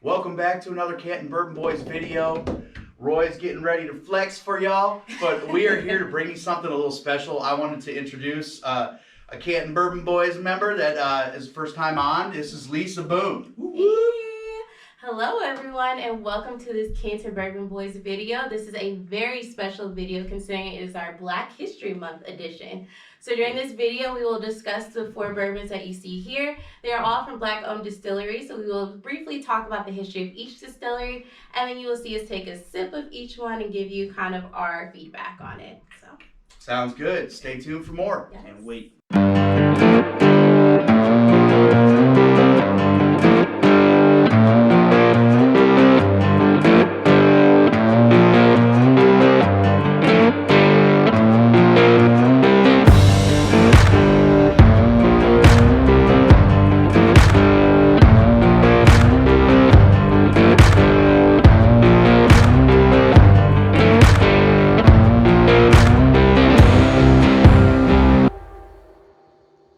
Welcome back to another Canton Bourbon Boys video. Roy's getting ready to flex for y'all, but we are here to bring you something a little special. I wanted to introduce a Canton Bourbon Boys member that is first time on. This is Lisa Boone. Hello everyone and welcome to this Canton Bourbon Boys video. This is a very special video considering it is our Black History Month edition. So during this video we will discuss the 4 bourbons that you see here. They are all from Black owned distilleries, so we will briefly talk about the history of each distillery and then you will see us take a sip of each one and give you kind of our feedback on it. So sounds good. Stay tuned for more. Yes. Can't wait.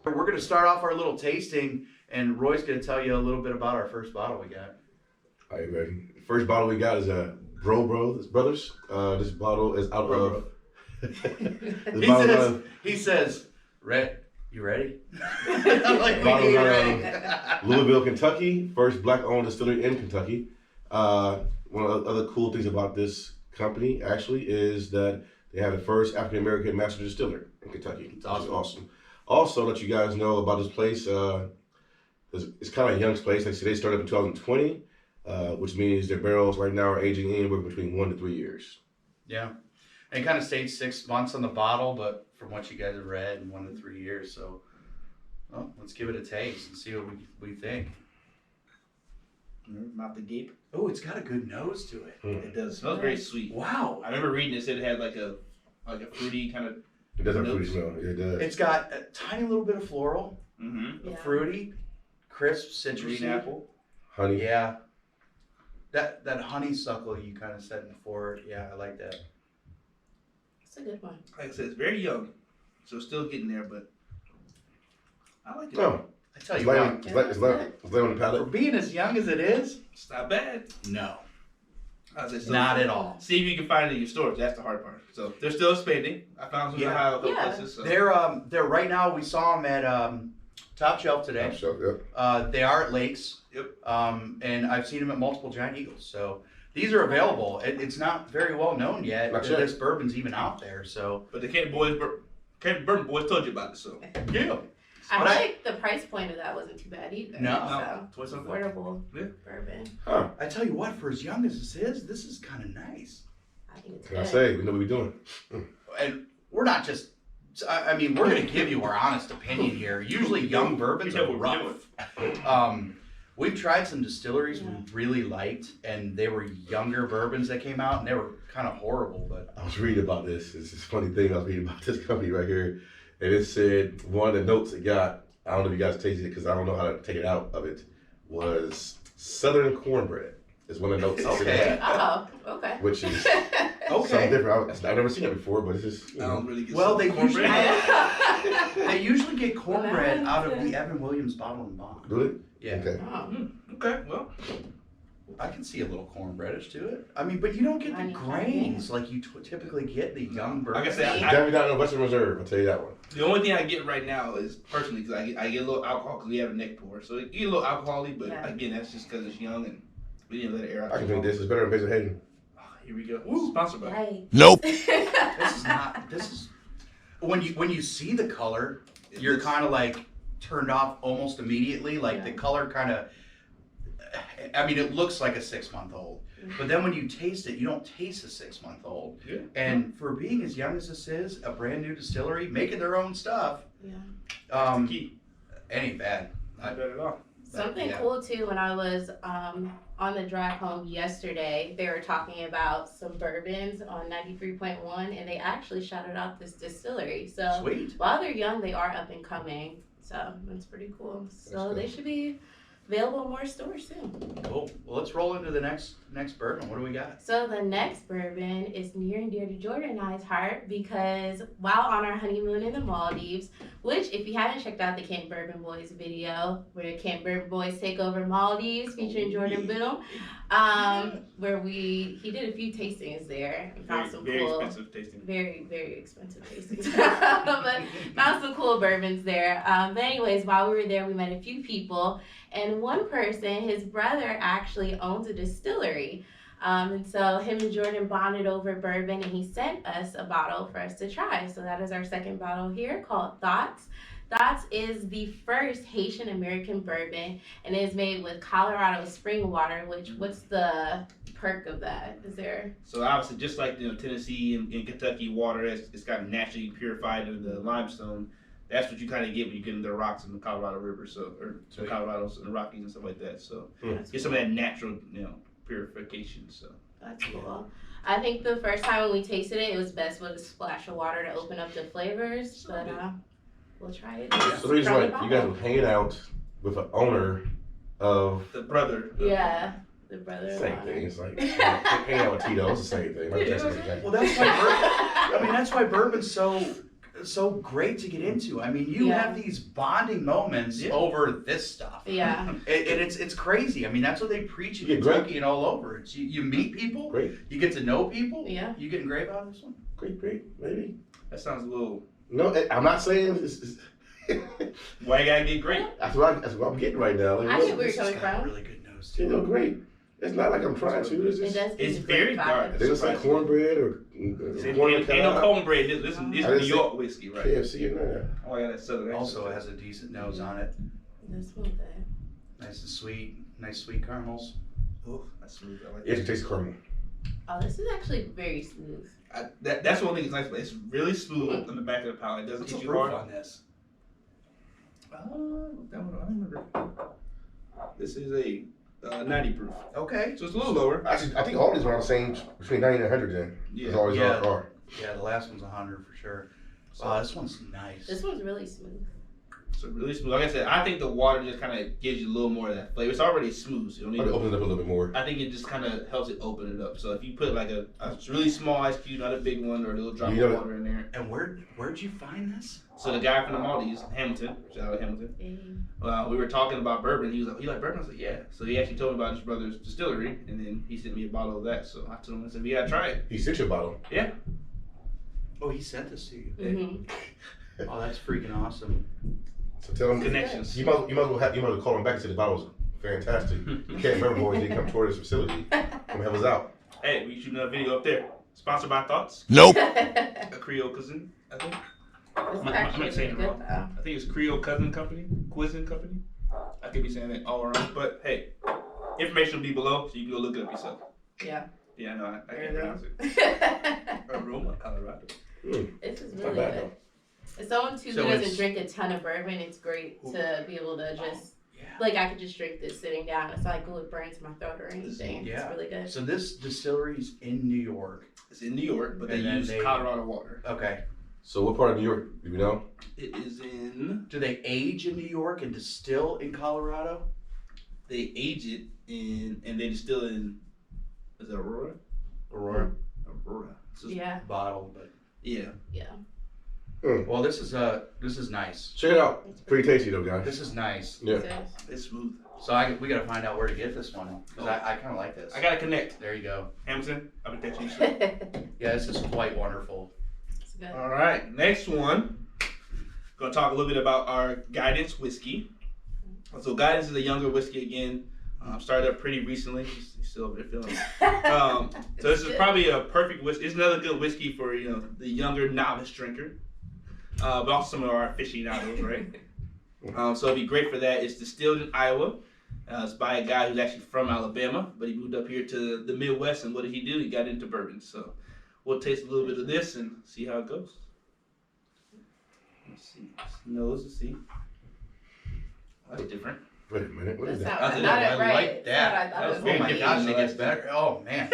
We're going to start off our little tasting, and Roy's going to tell you a little bit about our first bottle we got. All right, ready? The first bottle we got is Brough Brothers. This bottle is out of. He says, you ready? I'm like, we ready. Louisville, Kentucky. First Black-owned distillery in Kentucky. One of the other cool things about this company actually is that they have the first African-American master distiller in Kentucky. It's awesome. Also, let you guys know about this place. It's kind of a young place. Like I said, they started in 2020, which means their barrels right now are aging anywhere between 1 to 3 years. Yeah. And it kind of states 6 months on the bottle, but from what you guys have read, 1 to 3 years. So, well, let's give it a taste and see what we think. Mouth to gape. Oh, it's got a good nose to it. It does. It smells very sweet. Wow. I remember reading it said it had like a fruity kind of. It does have fruity smell. It does. It's got a tiny little bit of floral, Yeah. fruity, crisp, citrusy. Green apple. Honey. Yeah. That honeysuckle you kind of said before. Yeah, I like that. It's a good one. Like I said, it's very young, so still getting there, but I like it. No. I tell It's you laying what, on the for palate. being as young as it is, It's not bad. no, I said, so not at all. See if you can find it in your stores. That's the hard part. So they're still expanding. I found some in Ohio, a couple places. So. They're right now. We saw them at Top Shelf today. Top Shelf, yep. They are at Lakes. Yep. And I've seen them at multiple Giant Eagles. So these are available. It's not very well known yet that this bourbon's even out there. So, But the Canton Bourbon Boys told you about it. So yeah. I But like the price point of that wasn't too bad either. No. So, affordable bourbon. Huh. I tell you what, for as young as this is kind of nice. I think it's Can I good. say, we know what we're doing. And we're not just. I mean, we're going to give you our honest opinion here. Usually, young bourbons are rough. We've tried some distilleries we really liked, and they were younger bourbons that came out, and they were kind of horrible. But I was reading about this. It's this funny thing. I was reading about this company right here. And it said one of the notes it got, I don't know if you guys tasted it because I don't know how to take it out of it, was Southern cornbread. Is one of the notes. Okay. Oh, okay. Which is something different. I've never seen it before, but it's just. I don't really get well, they cornbread. usually get cornbread out of the Evan Williams bottle and bond. Do it? Yeah. Okay. Oh. Okay, well. I can see a little cornbreadish to it. I mean, but you don't get the grains like you typically get the young bourbon. Like I said, Definitely not in Western Reserve. I'll tell you that one. The only thing I get right now is personally because I get a little alcohol because we have a neck pour, so you get a little alcohol-y, but again that's just because it's young and we didn't let it air out. I can drink this. It's better than Basil Hayden. Oh, here we go. Woo. Sponsored by. Hey. Nope. This is not. This is when you see the color, you're kind of like turned off almost immediately. Like the color kind of. I mean, it looks like a 6-month-old, but then when you taste it, you don't taste a 6-month-old. Yeah. And for being as young as this is, a brand new distillery making their own stuff, That's the key. it ain't bad. Not bad at all. Something cool too, when I was on the drive home yesterday, they were talking about some bourbons on 93.1 and they actually shouted out this distillery. So Sweet. while they're young, they are up and coming. So that's pretty cool. So they should be available in more stores soon. Cool. Well, Well, let's roll into the next bourbon. What do we got? So the next bourbon is near and dear to Jordan and I's heart because while on our honeymoon in the Maldives, which if you haven't checked out the Camp Bourbon Boys video, where Camp Bourbon Boys take over Maldives featuring Jordan Boone, where he did a few tastings there and found some very cool, expensive tasting. very expensive tastings, but found some cool bourbons there. But anyways, while we were there, we met a few people. And one person, his brother, actually owns a distillery. And so him and Jordan bonded over bourbon, and he sent us a bottle for us to try. So that is our second bottle here called Thoughts. Thoughts is the first Haitian American bourbon, and it is made with Colorado spring water, which, what's the perk of that? Is there? So obviously, just like Tennessee and Kentucky water, it's got naturally purified into the limestone. That's what you kind of get when you get into the rocks in the Colorado River, the Colorados and the Rockies and stuff like that. So get some of that natural, purification. So That's cool. I think the first time when we tasted it, it was best with a splash of water to open up the flavors. But we'll try it. So the reason why you guys were hanging out with the owner of the brother. Yeah, the brother. Same thing. It's like hanging out with Tito. It's the same thing. Like Well, that's why that's why bourbon's so great to get into. I mean, you have these bonding moments over this stuff. Yeah. And it's crazy. I mean, that's what they preach in You get Kentucky and all over. It's you meet people. Great. You get to know people. Yeah. You getting grape out of this one? Great, maybe. That sounds a little. No, I'm not saying it's Why you gotta get great? that's what I'm getting right now. Like, I get where This you're has coming got a from. really good nose you too. know, great. It's not like I'm trying to. It's It just, does. It's give very great dark. vibes. they look like cornbread or Ain't corn no cornbread. This is I New didn't York whiskey, right? KFC in there. Oh, I got that southern accent. Also, it has a decent nose on it. That's smooth. Nice and sweet. Nice sweet caramels. Oh, that's smooth. I like It that. tastes caramel. Oh, this is actually very smooth. That's one thing that's nice, but it's really smooth on the back of the palate. It doesn't What's hit the you proof hard. on this? That one, I remember. This is a 90 proof. Okay. So it's a little lower. Actually, I think all these are around the same, between 90 and 100 then. Yeah. It's always Yeah. are. Yeah, the last one's 100 for sure. Wow, this one's nice. This one's really smooth. So really smooth. Like I said, I think the water just kind of gives you a little more of that flavor. It's already smooth, so you don't need Probably to opens it up a little bit more. I think it just kind of helps it open it up. So if you put like a really small ice cube, not a big one, or a little drop You know of that- water in there. And where'd you find this? So the guy from the Maldives, Hamilton, shout out Hamilton. We were talking about bourbon. He was like, "You like bourbon?" I was like, "Yeah." So he actually told me about his brother's distillery, and then he sent me a bottle of that. So I told him, I said, "We gotta try it." He sent you a bottle. Yeah. Oh, he sent this to you. Mm-hmm. Oh, that's freaking awesome. So tell him Connections. You might as well call him back and say the bottle was fantastic. You can't remember boys need to come toward this facility. Come help us out. Hey, we shooting a video up there. Sponsored by Thoughts. Nope. A Kreyol cousin, I think. It's I'm actually not saying really it good wrong. though. I think it's Kreyol Cousin Company, Cuisine Company. I could be saying it all wrong, but hey, information will be below, so you can go look it up yourself. Yeah. Yeah, no, I There can't you pronounce it. go. Aroma, Colorado. This is Not really bad, good. As someone too So who doesn't it's- drink a ton of bourbon, it's great to be able to just Yeah. like I could just drink this sitting down. It's not like it burns my throat or anything. Yeah. It's really good. So this distillery's in New York. It's in New York, but they And then use they- Colorado water. Okay. So what part of New York do we know? It is in. Do they age in New York and distill in Colorado? They age it in, and they distill in. Is it Aurora? Aurora Aurora. So it's- Yeah. bottle, but Yeah. Yeah. well, this is nice. Check it out. It's pretty tasty though, guys. This is nice. Yeah. It's smooth. So we gotta find out where to get this one because I kind of like this. I gotta connect. There you go. Hamilton, I'll be catching you soon. It's Yeah, this is quite wonderful. good. All right, next one. Gonna talk a little bit about our Guidance whiskey. So Guidance is a younger whiskey again. Started up pretty recently. He's still over there feeling it. So this is probably a perfect whiskey. It's another good whiskey for the younger novice drinker, but also some of our aficionados, right? So it'd be great for that. It's distilled in Iowa. It's by a guy who's actually from Alabama, but he moved up here to the Midwest, and what did he do? He got into bourbon. So we'll taste a little bit of this and see how it goes. Let's see. Nose, let's see. That's different. Wait a minute. What is That's that? not, I not it right. like It's that. not what I thought That was it very Oh my would be. gosh, it gets better. Oh man.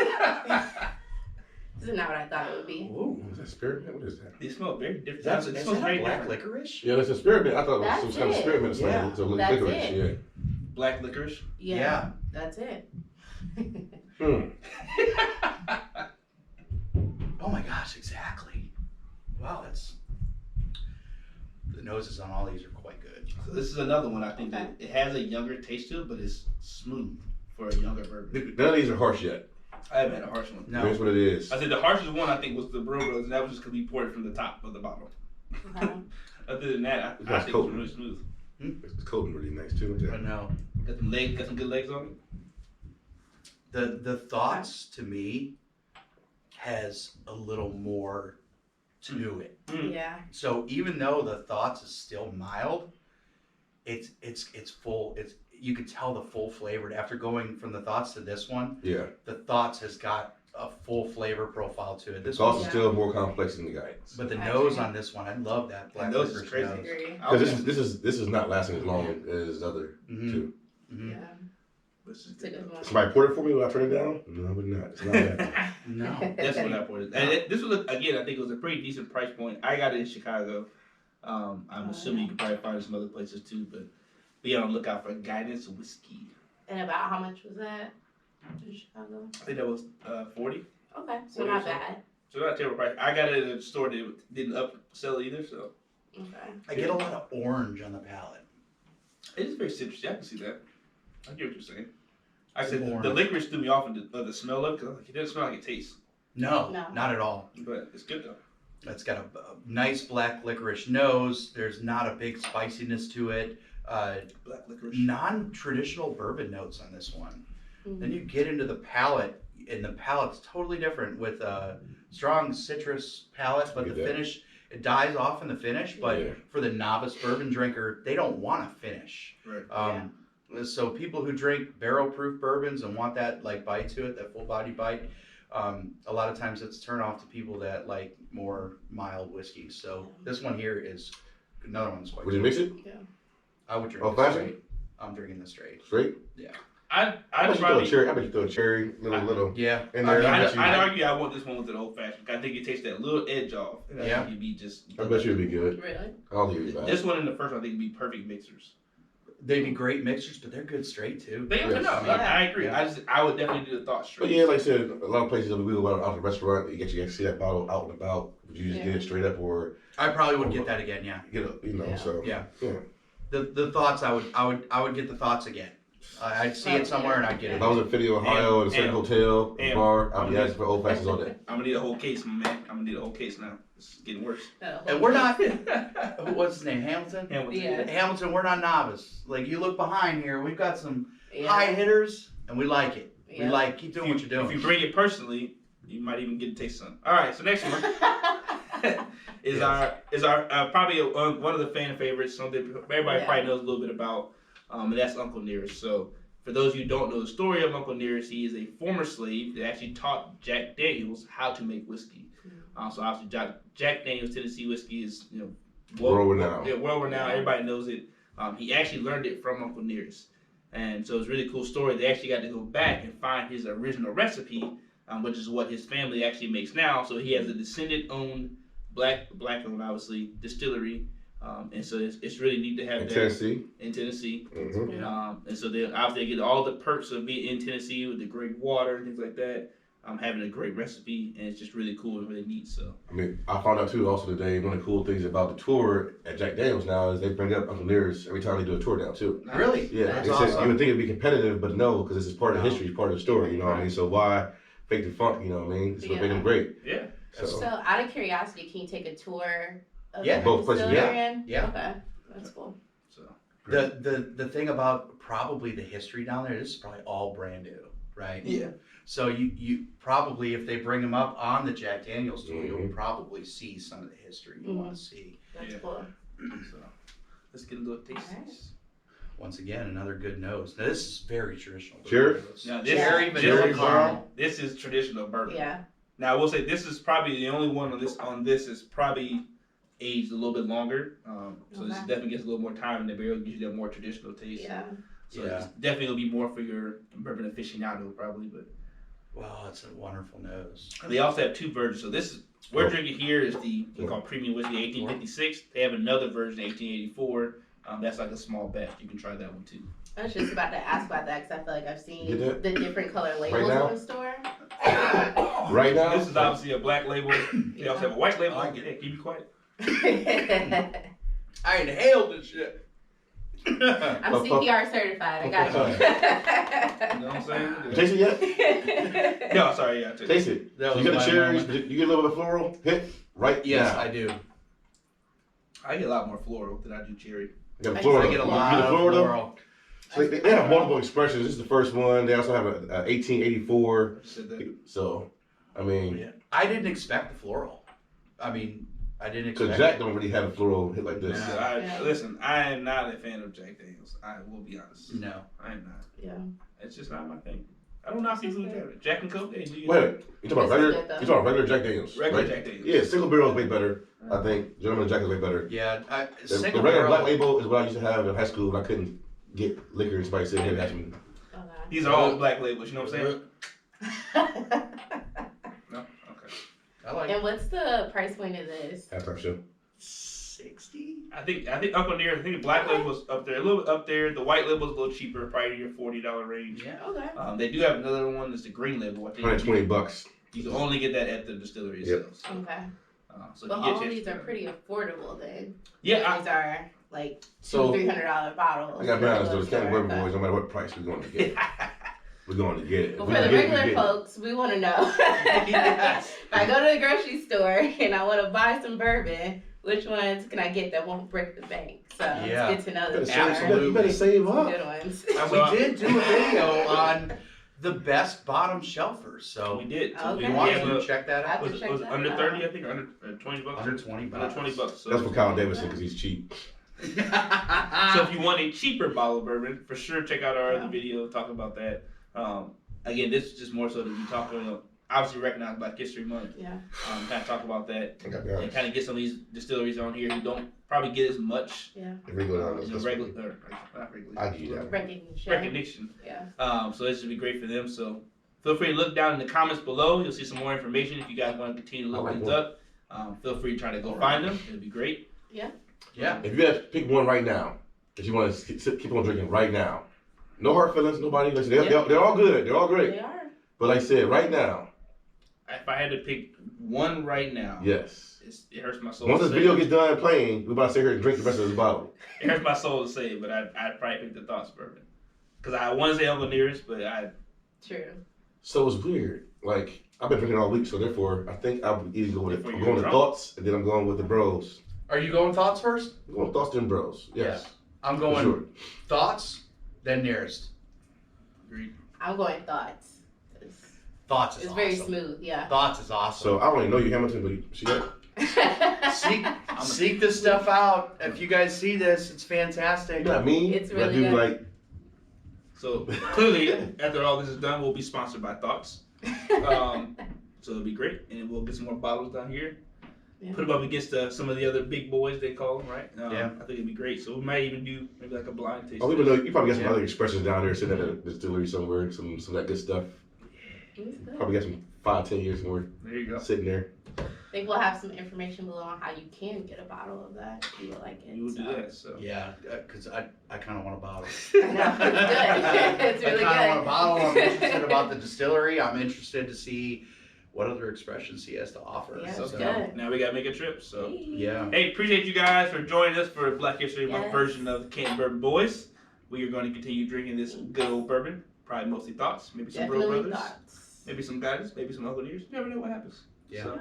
This is not what I thought it would be. Ooh. Is that spearmint? What is that? They smell very different. Is It that smells very black different. licorice? Yeah, that's a spearmint. I thought it was That's some kind of it. spearmint. Yeah. It's a That's licorice. it. Yeah. Black licorice. Yeah. That's it. Oh my gosh, exactly. Wow, the noses on all these are quite good. So this is another one I think that it has a younger taste to it, but it's smooth for a younger bourbon. None of these are harsh yet. I haven't had a harsh one. No. Here's what it is. I said the harshest one I think was the Brough Brothers, and that was just because we poured it from the top of the bottle. Okay. Other than that, I That's think cool. it was really smooth. It's coating really nice too. I know. Got some legs, got some good legs on it. The thoughts to me has a little more to it. Yeah. So even though the thoughts is still mild, it's full. You could tell the full flavor after going from the thoughts to this one. Yeah. The thoughts has got a full flavor profile to it. This Sauce one, is still more complex than the guidance. but the I nose agree. on this one, I love that black nose is licorice crazy. I nose. agree. Because this is not lasting as long as the other Mhm. two. Mhm. Yeah. This is It's a good one. Somebody poured it for me. Will I turn it down? No, I would not. It's not that. No. That's when I poured it. And this was, again, I think it was a pretty decent price point. I got it in Chicago. I'm assuming you can probably find it some other places too, but be on the lookout for Guidance Whiskey. And about how much was that in Chicago? I think that was 40. Okay, so What not is it? bad. So not a terrible price. I got it at a store that didn't upsell either, so Okay. I get a lot of orange on the palate. it is very citrusy. I can see that. I get what you're saying. I said Orange. the licorice threw me off in the smell of it because it doesn't smell like it tastes, No, No. not at all. but it's good though. It's got a nice black licorice nose. There's not a big spiciness to it. Black licorice. Non-traditional bourbon notes on this one. Mhm. Then you get into the palate, and the palate's totally different with a strong citrus palate, but the Look at that. finish, it dies off in the finish. But Yeah. for the novice bourbon drinker, they don't want to finish. Right. So people who drink barrel-proof bourbons and want that like bite to it, that full-body bite, a lot of times it's turn off to people that like more mild whiskey. So this one here is another one's quite Would you good. mix it? I would drink Oh, it fashion? straight. I'm drinking this straight. Straight? I'd I bet you throw probably. a cherry. I bet you throw a cherry, little Yeah. in there. I bet you. I'd argue I want this one with an old fashioned. I think it takes that little edge off. And I Yeah. think you'd be just. I bet you it'd be good. Really? I don't think it'd be bad. This one and the first one I think would be perfect mixers. They'd be great mixers, but they're good straight too. They Yes. no, I agree. Yeah. I would definitely do the thought But straight. yeah, like I said, a lot of places we go out to the restaurant, you get see that bottle out and about. Would you just Yeah. get it straight up or I probably would get that again. Yeah. get it? You know, Yeah. so Yeah. yeah. The thoughts I would get the thoughts again. I'd see it somewhere and I'd get If it. I was in Philly, Ohio, at a certain And- hotel, and- bar, I'd be asking for old fashions all day. I'm gonna need a whole case, my man. I'm gonna need a whole case now. This is getting worse. And we're not. What's his name? Hamilton. Yeah. Hamilton. We're not novice. Like you look behind here, we've got some Yeah. high hitters, and we like it. We Yeah. like keep doing what you're doing. If you bring it personally, you might even get to taste some. All right, so next one is Yes. our probably one of the fan favorites. Something everybody Yeah. probably knows a little bit about, and that's Uncle Nearest. So for those of you who don't know the story of Uncle Nearest, he is a former slave that actually taught Jack Daniels how to make whiskey. So obviously Jack Daniels Tennessee whiskey is World renowned. Yeah, world renowned. Yeah. Everybody knows it. He actually learned it from Uncle Nearest. And so it's a really cool story. They actually got to go back and find his original recipe, which is what his family actually makes now. So he has a descendant-owned, black-owned, obviously, distillery. And so it's really neat to have In that Tennessee. in Tennessee. Mm-hmm. And so they obviously get all the perks of being in Tennessee with the great water and things like that. Having a great recipe, and it's just really cool and really neat. So I mean, I found out too also today, one of the cool things about the tour at Jack Daniels now is they bring up Uncle Nearest every time they do a tour down too. Really? Yeah, That's they said awesome. you would think it'd be competitive, but no, because this is part of the No. history, it's part of the story, you know what I mean? So why fake the funk, you know what I mean? It's what made them great. yeah, So, So, out of curiosity, can you take a tour of Yeah. the Both places, distillery yeah. in? Yeah. Okay, that's cool. so The thing about probably the history down there, this is probably all brand new, right? yeah. So you probably, if they bring them up on the Jack Daniels tour, you'll Mhm. probably see some of the history you want to see. That's Yeah. cool. So let's get a little taste. Alright. Once again, another good nose. Now this is very traditional. Cherry? Now, Cherry, Yeah. vanilla, Cherry caramel. This is traditional bourbon. Yeah. Now I will say this is probably the only one on this is probably aged a little bit longer. So this Okay. definitely gets a little more time in the barrel, gives you that more traditional taste. Yeah. So Yeah. it's definitely gonna be more for your bourbon aficionado probably, but Wow, it's a wonderful nose. they also have two versions. So this is we're drinking here is the we call premium whiskey 1856. They have another version 1884, That's like a small batch. You can try that one too. I was just about to ask about that because I feel like I've seen You the get different color labels now? in the store. Right now? This is obviously a black label. They also have a white label. I like it. Hey, keep you quiet. I inhaled this shit. I'm CPR certified. I got you. You know what I'm saying? Taste it yet? No, sorry, yeah. I took it. Taste it. That So was you get my the cherries, moment. you get a little bit of floral hit right Yes, now. I do. I get a lot more floral than I do cherry. You get the I floral. I get a You lot get the of floral. floral. So they have multiple expressions. This is the first one. They also have a 1884. I said that. So, I mean, Yeah. I didn't expect the floral. I mean, I didn't so expect Jack it. don't really have a floral hit like this. Nah. Listen, I am not a fan of Jack Daniels. I will be honest. No. I am not. Yeah. It's just not my thing. I don't knock people who have it. Jack and Coke, hey, do you Wait, you talking about This is regular? good, though. You talking about regular Jack Daniels? Regular right? Jack Daniels. Yeah, single barrel is way better. I think Gentleman Jack is way better. Yeah, The single regular black barrel. label is what I used to have in high school when I couldn't get liquor and somebody said, "Hey, that's me." Okay. These are all black labels, you know what I'm saying? No? Okay. I like And what's the price point of this? Halftime show. 60. I think up on there, I think the black label was up there, a little bit up there. The white label is a little cheaper, probably in your $40 range. Yeah. Okay. They do have another one that's the green label. I think $120. you can only get that at the distillery Yep. itself. So, Okay. so But if you get all a these chance are to- pretty affordable then. Yeah, These are like So, $200-$300 bottles. I got to be honest though, the Candy Bourbon Okay. Boys, no matter what price we're going to get, we're going to get it. But If for we the get it, we regular get it. folks, we want to know. Yes. If I go to the grocery store and I want to buy some bourbon, which ones can I get that won't break the bank? So Yeah. it's good to know You better that save- there Absolutely. are You better save some up. good ones. And So- we did do a video on the best bottom shelfers, so we did. So Okay. if you we want have to check that out. I- was check it that under out. 30, I think, or under 20 bucks? Under 20 bucks. Under 20 bucks. So, That's for Kyle Davidson because he's cheap. so if you want a cheaper bottle of bourbon, for sure check out our Yeah. other video talking about that. Again, this is just more so that we talk about, obviously recognize Black History Month. Yeah. Kind of talk about that I got to be and honest. kind of get some of these distilleries on here who don't probably get as much If we go down as this a regular, or not regular, I give you that. Recognition. recognition. Yeah. So this would be great for them. So feel free to look down in the comments below. You'll see some more information if you guys want to continue to look I like things one. up. Feel free to try to go find them. It'd be great. Yeah. If you had to pick one right now, that you want to keep on drinking right now, no hard feelings, nobody. Listen, they're all good. They're all great. They are. But like I said, right now, If I had to pick one right now, yes. it hurts my soul. Once to this say video it. gets done playing, we're about to sit here and drink the rest of this bottle. It hurts my soul to say it, but I'd probably pick the Thoughts bourbon. Because I want to say Uncle Nearest, but True. So it's weird. Like, I've been drinking all week, so therefore, I think I would either go with it. Therefore I'm you're going to drunk? Thoughts, and then I'm going with the Bros. Are you going thoughts first? I'm going Thoughts, then Bros. Yes. I'm For going sure. thoughts, then nearest. agreed. I'm going Thoughts. Thoughts is It's awesome. very smooth. Yeah. Thoughts is awesome. So I don't even know you, Hamilton, but you see that? Seek this stuff out. If you guys see this, it's fantastic. You know what I mean? It's But I really do good. like, So clearly, after all this is done, we'll be sponsored by Thoughts. So it'll be great, and we'll get some more bottles down here. Yeah. Put them up against some of the other big boys, they call them, right? Yeah. I think it'd be great. So we might even do maybe like a blind taste. oh, we know you probably got some Yeah. other expressions down there sitting at a distillery somewhere, some of that good stuff. It's good. Probably got some 5-10 years more There you go. sitting there. I think we'll have some information below on how you can get a bottle of that if you would like it. You would do so. that. So Yeah, because I kind of want a bottle. I know, it's good. It's really I kind of want a good. bottle. I'm interested about the distillery. I'm interested to see what other expressions he has to offer. Yeah, so it's So, good. now we gotta make a trip. So yeah. hey, appreciate you guys for joining us for Black History Month Yes. version of Canton Bourbon Boys. We are going to continue drinking this good old bourbon. Probably mostly Thoughts, maybe some Brough Definitely Brothers, Thoughts. maybe some Guidance, maybe some Uncle Ears. You never know what happens. Yeah. So,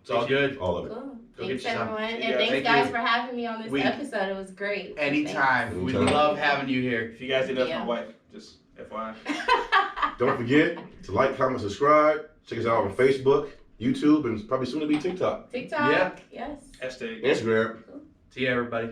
It's all good. All of it. Cool. Go Thanks get you some. everyone. See you And guys. thanks Thank guys you. for having me on this We- episode. It was great. Anytime. We Anytime. love having you here. if you guys didn't know, that's Yeah. my wife. Just FYI. Thanks. Don't forget to like, comment, subscribe. Check us out on Facebook, YouTube, and probably soon to be TikTok, TikTok. Yeah. Yes. Hashtag. Instagram. See you, everybody.